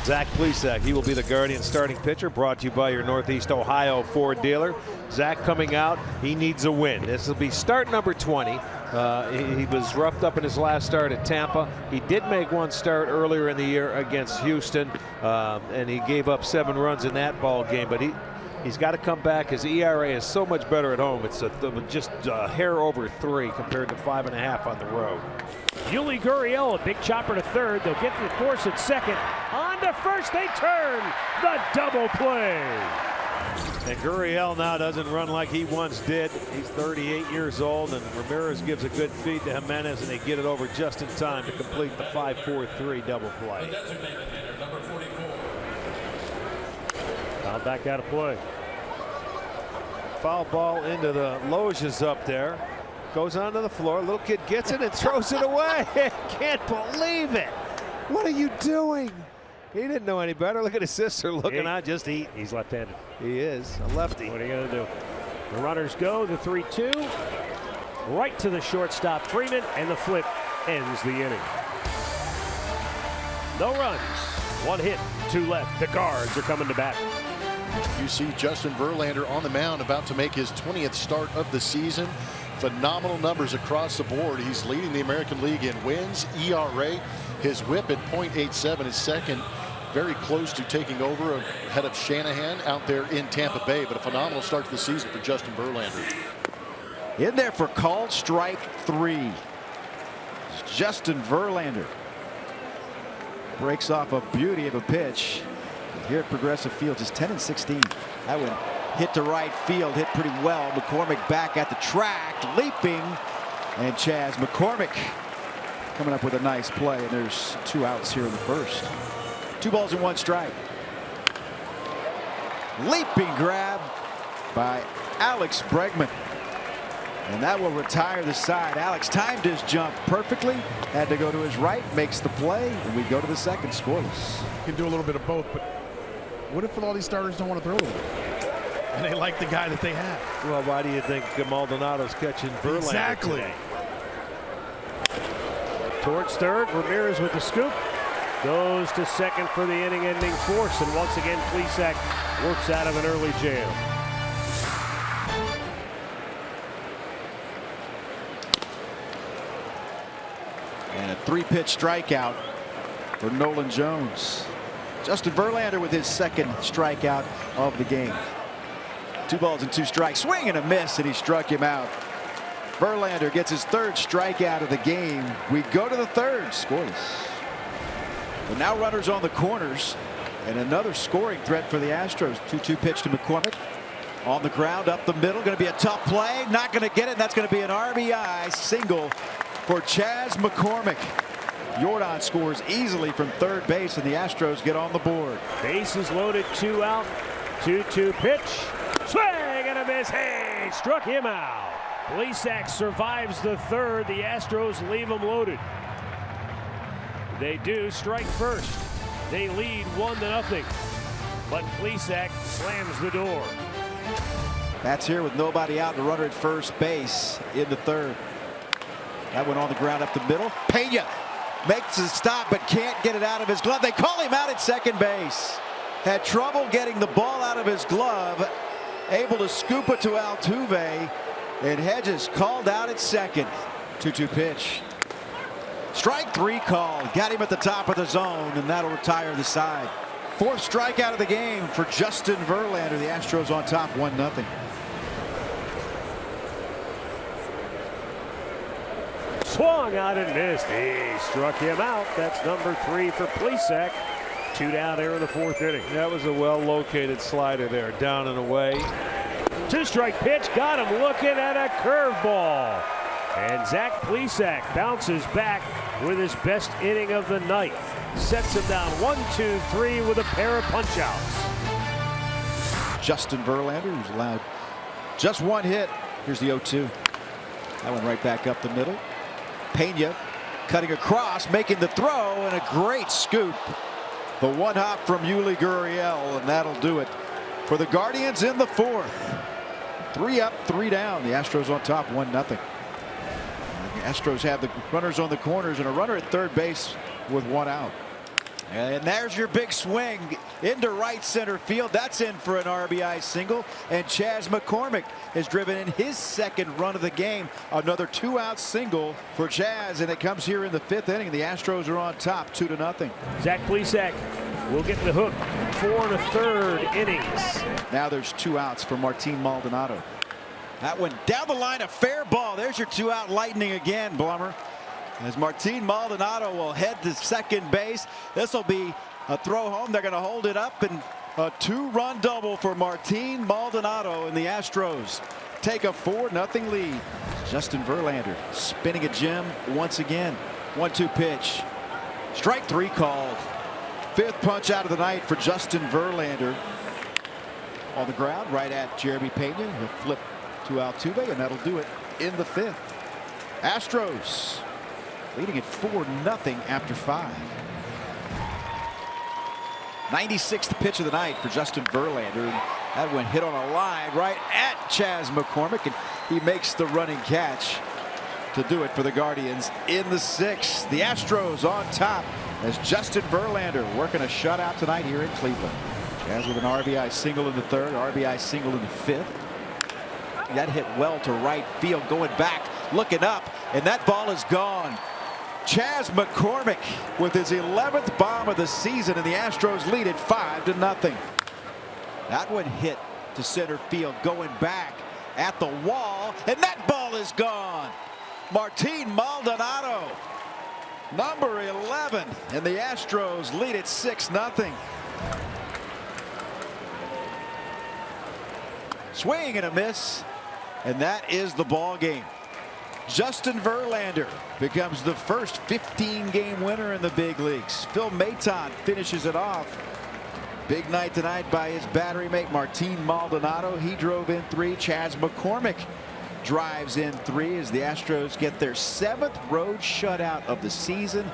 Zach Plesac, he will be the Guardian starting pitcher, brought to you by your Northeast Ohio Ford dealer. Zach coming out, he needs a win. This will be start number 20. He was roughed up in his last start at Tampa. He did make one start earlier in the year against Houston, and he gave up 7 runs in that ball game, but he's got to come back. His ERA is so much better at home. It's just a hair over 3 compared to 5.5 on the road. Yuli Gurriel, a big chopper to third. They'll get the force at second. On to first, they turn the double play. And Gurriel now doesn't run like he once did. He's 38 years old, and Ramirez gives a good feed to Jimenez, and they get it over just in time to complete the 5-4-3 double play. Foul back out of play. Foul ball into the loges up there. Goes onto the floor. Little kid gets it and throws it away. Can't believe it. What are you doing? He didn't know any better. Look at his sister looking on, just eat. He's left-handed. He is a lefty. What are you going to do? The runners go, the 3-2. Right to the shortstop, Freeman, and the flip ends the inning. No runs. 1 hit, 2 left. The Guards are coming to bat. You see Justin Verlander on the mound, about to make his 20th start of the season. Phenomenal numbers across the board. He's leading the American League in wins, ERA. His whip at .87 is second, very close to taking over ahead of Shanahan out there in Tampa Bay. But a phenomenal start to the season for Justin Verlander. In there for called strike 3. Justin Verlander breaks off a beauty of a pitch. Here at Progressive Field, just 10-16. That one hit to right field, hit pretty well. McCormick back at the track, leaping, and Chas McCormick coming up with a nice play. And there's 2 outs here in the first. 2 balls and 1 strike. Leaping grab by Alex Bregman, and that will retire the side. Alex timed his jump perfectly, had to go to his right, makes the play, and we go to the second, scoreless. You can do a little bit of both, but what if all these starters don't want to throw them? And they like the guy that they have. Well, why do you think Maldonado's catching Verlander Exactly. today? Towards third, Ramirez with the scoop. Goes to second for the inning-ending force, and once again, Plesac works out of an early jam. And a 3-pitch strikeout for Nolan Jones. Justin Verlander with his second strikeout of the game. 2 balls and 2 strikes. Swing and a miss, and he struck him out. Verlander gets his 3rd strikeout of the game. We go to the 3rd, scoreless. But now runners on the corners, and another scoring threat for the Astros. 2-2 pitch to McCormick. On the ground, up the middle. Going to be a tough play. Not going to get it, and that's going to be an RBI single for Chas McCormick. Jordan scores easily from third base, and the Astros get on the board. Bases loaded, 2 out. 2-2 pitch. Swing and a miss. Hey, struck him out. Plesac survives the 3rd. The Astros leave him loaded. They do strike first. They lead 1-0. But Plesac slams the door. Bats here with nobody out, and a runner at first base in the 3rd. That one on the ground up the middle. Pena makes a stop but can't get it out of his glove. They call him out at second base. Had trouble getting the ball out of his glove. Able to scoop it to Altuve. And Hedges called out at second. 2-2 pitch. Strike 3 called. Got him at the top of the zone, and that'll retire the side. 4th strikeout of the game for Justin Verlander. The Astros on top 1-0. Swung out and missed. He struck him out. That's number 3 for Plesac. 2 down there in the 4th inning. That was a well-located slider there, down and away. 2-strike pitch, got him looking at a curveball. And Zach Plesac bounces back with his best inning of the night. Sets him down 1-2-3 with a pair of punch-outs. Justin Verlander, who's allowed just 1 hit. Here's the 0-2. That one right back up the middle. Pena cutting across, making the throw, and a great scoop. The 1-hop from Yuli Gurriel, and that'll do it for the Guardians in the 4th. 3 up, 3 down. The Astros on top 1-0. The Astros have the runners on the corners and a runner at third base with 1 out. And there's your big swing into right center field. That's in for an RBI single. And Chas McCormick has driven in his second run of the game. Another 2-out single for Chas, and it comes here in the 5th inning. The Astros are on top 2-0. Zach Plesac will get the hook. 4 1/3 innings. Now there's 2 outs for Martin Maldonado. That one down the line, a fair ball. There's your 2-out lightning again, Blummer. As Martin Maldonado will head to second base. This will be a throw home. They're going to hold it up, and a 2-run double for Martin Maldonado, and the Astros take a 4-0 lead. Justin Verlander spinning a gem once again. 1-2 pitch. Strike 3 called. 5th punch out of the night for Justin Verlander. On the ground right at Jeremy Pena. He'll flip to Altuve, and that'll do it in the 5th. Astros leading at 4-0 after 5. 96th pitch of the night for Justin Verlander. That one hit on a line right at Chas McCormick, and he makes the running catch to do it for the Guardians in the 6th. The Astros on top as Justin Verlander working a shutout tonight here in Cleveland. Chas with an RBI single in the 3rd, RBI single in the 5th. That hit well to right field, going back, looking up, and that ball is gone. Chas McCormick with his 11th bomb of the season, and the Astros lead it 5-0. That one hit to center field, going back at the wall, and that ball is gone. Martin Maldonado, number 11, and the Astros lead it 6-0. Swing and a miss, and that is the ball game. Justin Verlander becomes the first 15-game winner in the big leagues. Phil Maton finishes it off. Big night tonight by his battery mate Martin Maldonado. He drove in 3. Chas McCormick drives in 3 as the Astros get their 7th road shutout of the season.